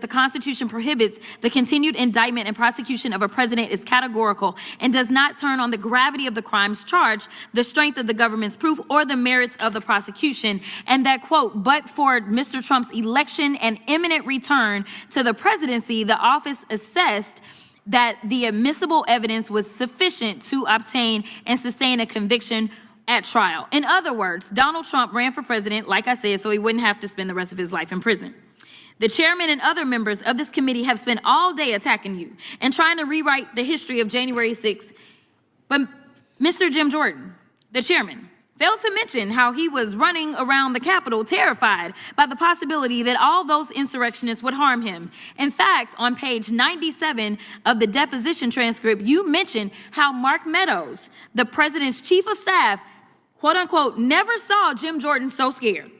the Constitution prohibits the continued indictment and prosecution of a president is categorical and does not turn on the gravity of the crimes charged, the strength of the government's proof, or the merits of the prosecution, and that, quote, but for Mr. Trump's election and imminent return to the presidency, the office assessed that the admissible evidence was sufficient to obtain and sustain a conviction at trial. In other words, Donald Trump ran for president, like I said, so he wouldn't have to spend the rest of his life in prison. The chairman and other members of this committee have spent all day attacking you and trying to rewrite the history of January 6th. But Mr. Jim Jordan, the chairman, failed to mention how he was running around the Capitol terrified by the possibility that all those insurrectionists would harm him. In fact, on page 97 of the deposition transcript, you mentioned how Mark Meadows, the president's chief of staff, quote unquote, never saw Jim Jordan so scared.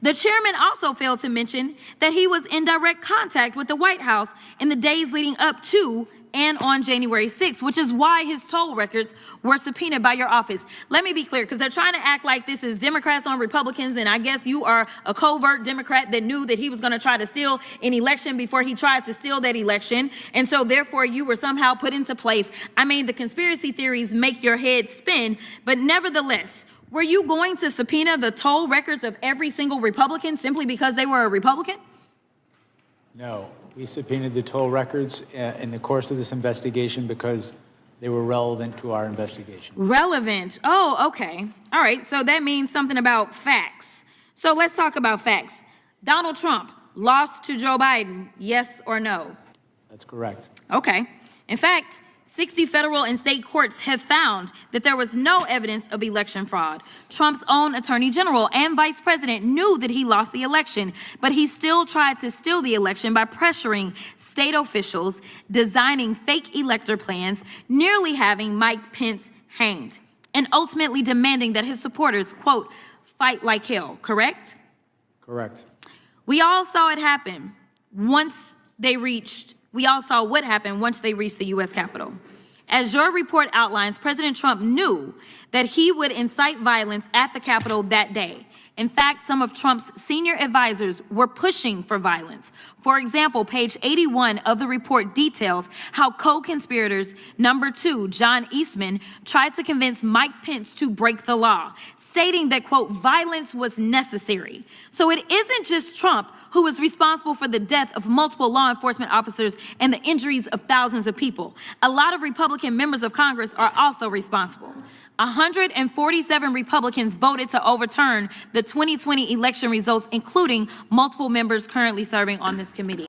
The chairman also failed to mention that he was in direct contact with the White House in the days leading up to and on January 6th, which is why his toll records were subpoenaed by your office. Let me be clear, because they're trying to act like this is Democrats on Republicans, and I guess you are a covert Democrat that knew that he was going to try to steal an election before he tried to steal that election, and so therefore you were somehow put into place. I mean, the conspiracy theories make your head spin, but nevertheless, were you going to subpoena the toll records of every single Republican simply because they were a Republican? No, we subpoenaed the toll records in the course of this investigation because they were relevant to our investigation. Relevant? Oh, okay. All right, so that means something about facts. So let's talk about facts. Donald Trump lost to Joe Biden, yes or no? That's correct. Okay. In fact, 60 federal and state courts have found that there was no evidence of election fraud. Trump's own attorney general and vice president knew that he lost the election, but he still tried to steal the election by pressuring state officials, designing fake elector plans, nearly having Mike Pence hanged, and ultimately demanding that his supporters, quote, fight like hell, correct? Correct. We all saw it happen once they reached We all saw what happened once they reached the U.S. Capitol. As your report outlines, President Trump knew that he would incite violence at the Capitol that day. In fact, some of Trump's senior advisors were pushing for violence. For example, page 81 of the report details how co-conspirators number 2, John Eastman, tried to convince Mike Pence to break the law, stating that, quote, violence was necessary. So it isn't just Trump who is responsible for the death of multiple law enforcement officers and the injuries of thousands of people. A lot of Republican members of Congress are also responsible. 147 Republicans voted to overturn the 2020 election results, including multiple members currently serving on this committee.